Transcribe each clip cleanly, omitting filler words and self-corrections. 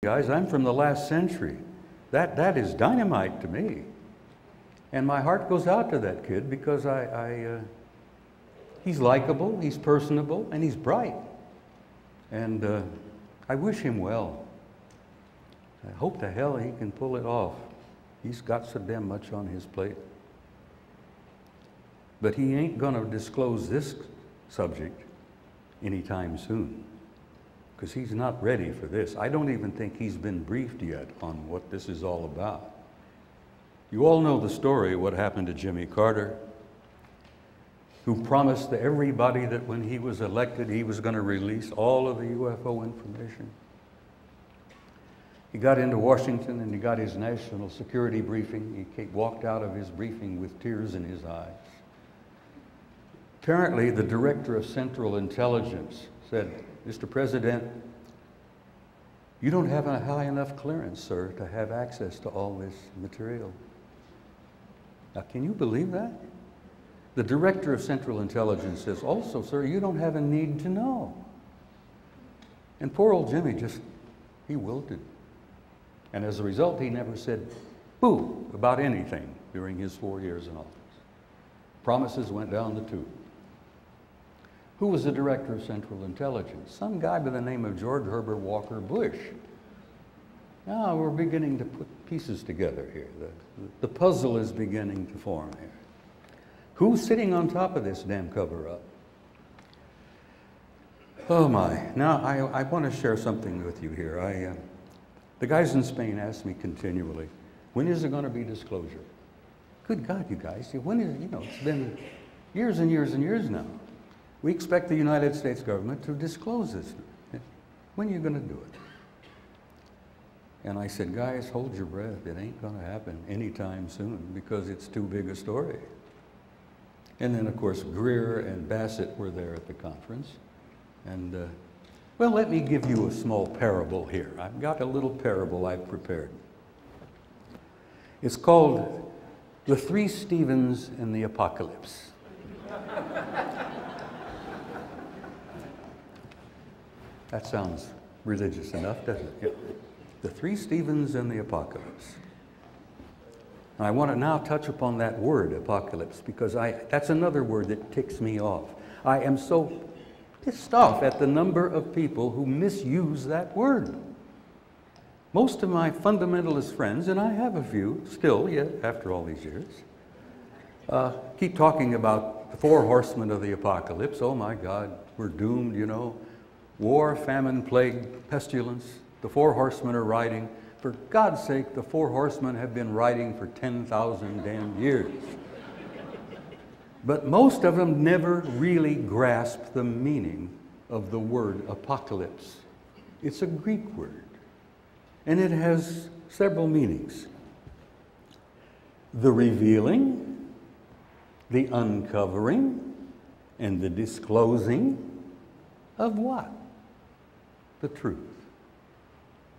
guys. I'm from the last century. That is dynamite to me. And my heart goes out to that kid because he's likable, he's personable, and he's bright. And I wish him well. I hope to hell he can pull it off. He's got so damn much on his plate. But he ain't gonna disclose this subject anytime soon, because he's not ready for this. I don't even think he's been briefed yet on what this is all about. You all know the story of what happened to Jimmy Carter, who promised to everybody that when he was elected, he was going to release all of the UFO information. He got into Washington and he got his national security briefing. He walked out of his briefing with tears in his eyes. Apparently, the director of Central Intelligence said, "Mr. President, you don't have a high enough clearance, sir, to have access to all this material." Now, can you believe that? The director of Central Intelligence says, "Also, sir, you don't have a need to know." And poor old Jimmy he wilted. And as a result, he never said boo about anything during his 4 years in office. Promises went down the tube. Who was the director of Central Intelligence? Some guy by the name of George Herbert Walker Bush. Now we're beginning to put pieces together here. The puzzle is beginning to form here. Who's sitting on top of this damn cover-up? Oh my. Now I want to share something with you here. The guys in Spain ask me continually, when is there going to be disclosure? Good God, you guys, when is, it's been years and years and years now. We expect the United States government to disclose this. When are you going to do it? And I said, guys, hold your breath. It ain't going to happen anytime soon because it's too big a story. And then, of course, Greer and Bassett were there at the conference. And, well, let me give you a small parable here. I've got a little parable I've prepared. It's called The Three Stephens in the Apocalypse. That sounds religious enough, doesn't it? Yeah. The Three Stephens in the Apocalypse. And I want to now touch upon that word, apocalypse, because that's another word that ticks me off. I am so pissed off at the number of people who misuse that word. Most of my fundamentalist friends, and I have a few still, yet after all these years, keep talking about the four horsemen of the apocalypse. Oh my God, we're doomed, War, famine, plague, pestilence. The four horsemen are riding. For God's sake, the four horsemen have been riding for 10,000 damn years. But most of them never really grasp the meaning of the word apocalypse. It's a Greek word, and it has several meanings. The revealing, the uncovering, and the disclosing of what? The truth.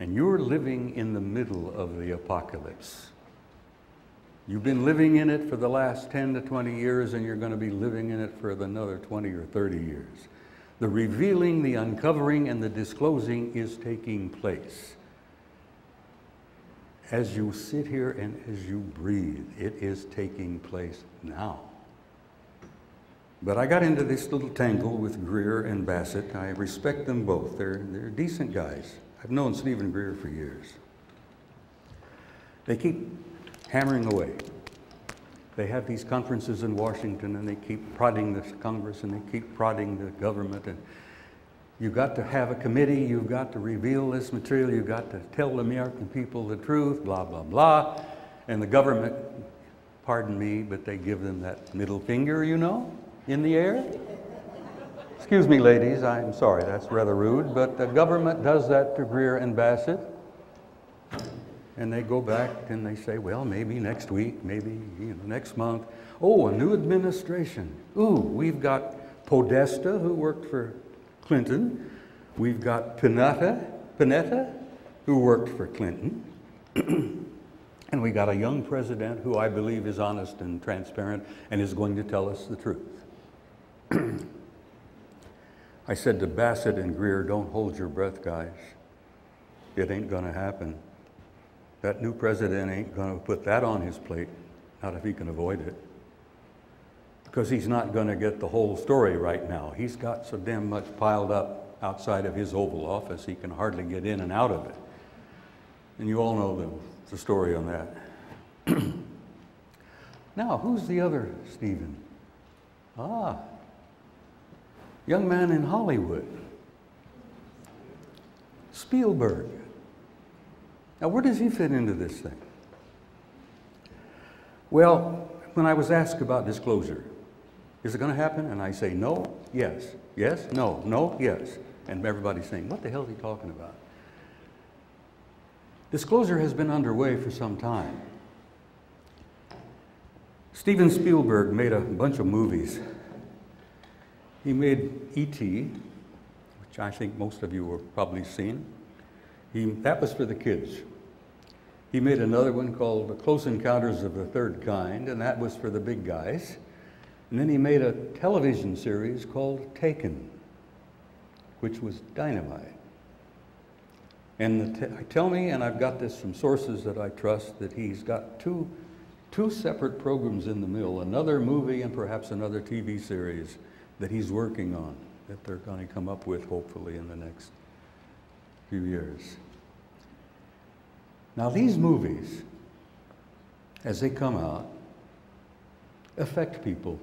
And you're living in the middle of the apocalypse. You've been living in it for the last 10 to 20 years, and you're going to be living in it for another 20 or 30 years. The revealing, the uncovering, and the disclosing is taking place. As you sit here and as you breathe, it is taking place now. But I got into this little tangle with Greer and Bassett. I respect them both. They're decent guys. I've known Stephen Greer for years. They keep hammering away. They have these conferences in Washington, and they keep prodding the Congress, and they keep prodding the government. And you've got to have a committee. You've got to reveal this material. You've got to tell the American people the truth, blah, blah, blah. And the government, pardon me, but they give them that middle finger, in the air. Excuse me, ladies, I'm sorry, that's rather rude, but the government does that to Greer and Bassett. And they go back and they say, well, maybe next week, maybe next month. Oh, a new administration. Ooh, we've got Podesta, who worked for Clinton. We've got Panetta, who worked for Clinton. And we got a young president who I believe is honest and transparent and is going to tell us the truth. I said to Bassett and Greer, don't hold your breath, guys. it ain't going to happen. That new president ain't going to put that on his plate, not if he can avoid it. Because he's not going to get the whole story right now. He's got so damn much piled up outside of his Oval Office, he can hardly get in and out of it. And you all know the story on that. Now, who's the other Stephen? Ah, young man in Hollywood. Spielberg. Now, where does he fit into this thing? Well, when I was asked about disclosure, is it going to happen? And I say no, yes, yes, no, no, yes. And everybody's saying, what the hell is he talking about? Disclosure has been underway for some time. Steven Spielberg made a bunch of movies. He made E.T., which I think most of you have probably seen. That was for the kids. He made another one called Close Encounters of the Third Kind, and that was for the big guys. And then he made a television series called Taken, which was dynamite. And tell me, and I've got this from sources that I trust, that he's got two separate programs in the mill, another movie and perhaps another TV series that he's working on, that they're going to come up with hopefully in the next few years. Now these movies, as they come out, affect people.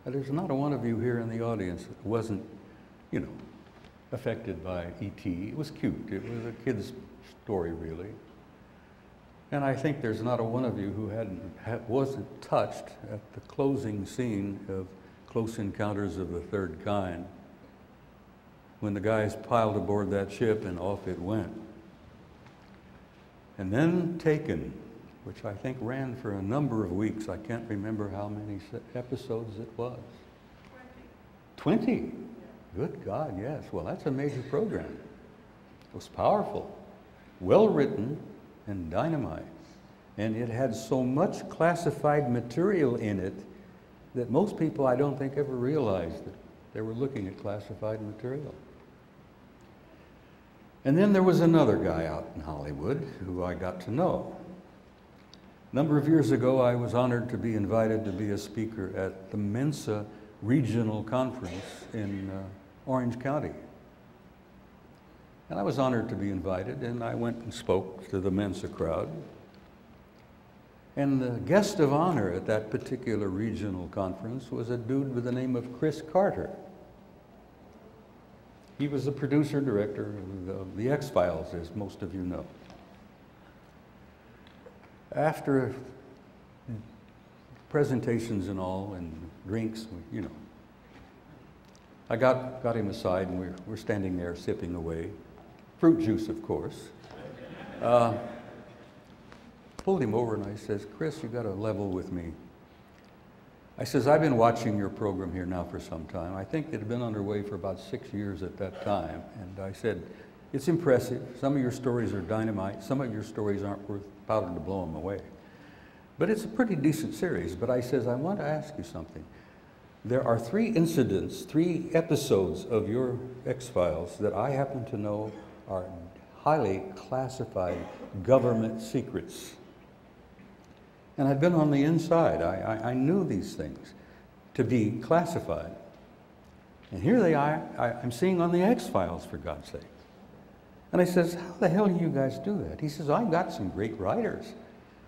There's not a one of you here in the audience that wasn't, you know, affected by E.T. It was cute. It was a kid's story, really. And I think there's not a one of you who wasn't touched at the closing scene of Close Encounters of the Third Kind, when the guys piled aboard that ship and off it went. And then Taken, which I think ran for a number of weeks. I can't remember how many episodes it was. 20? Good God, yes. Well, that's a major program. It was powerful, well written, and dynamite. And it had so much classified material in it that most people, I don't think, ever realized that they were looking at classified material. And then there was another guy out in Hollywood who I got to know. A number of years ago, I was honored to be invited to be a speaker at the Mensa Regional Conference in Orange County. And I was honored to be invited, and I went and spoke to the Mensa crowd. And the guest of honor at that particular regional conference was a dude with the name of Chris Carter. He was the producer-director of the X-Files, as most of you know. After presentations and all, and drinks, you know, I got him aside, and we're standing there sipping away. Fruit juice, of course. Pulled him over and I says, Chris, you got to level with me. I says, I've been watching your program here now for some time. I think it had been underway for about 6 years at that time. And I said, it's impressive. Some of your stories are dynamite. Some of your stories aren't worth powder to blow them away. But it's a pretty decent series. But I says, I want to ask you something. There are 3 incidents, 3 episodes of your X-Files that I happen to know are highly classified government secrets. And I've been on the inside. I knew these things to be classified. And here they are, I'm seeing on the X-Files, for God's sake. And I says, how the hell do you guys do that? He says, I've got some great writers.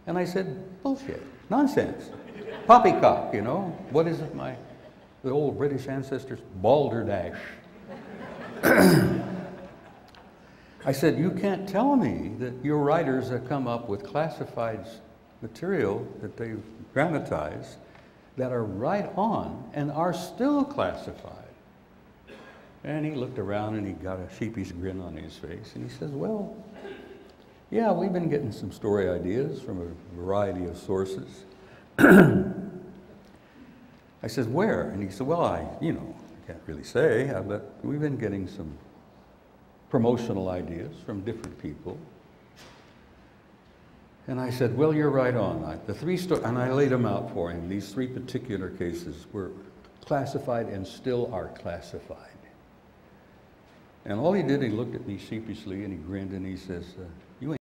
And I said, bullshit, nonsense, poppycock, you know. What is it, the old British ancestors? Balderdash. I said, you can't tell me that your writers have come up with classified material that they've dramatized that are right on and are still classified. And he looked around and he got a sheepish grin on his face and he says, well, yeah, we've been getting some story ideas from a variety of sources. I said, where? And he said, well, I can't really say, but we've been getting some promotional ideas from different people. And I said, well, you're right on. And I laid them out for him. These 3 particular cases were classified and still are classified. And all he did, he looked at me sheepishly and he grinned and he says,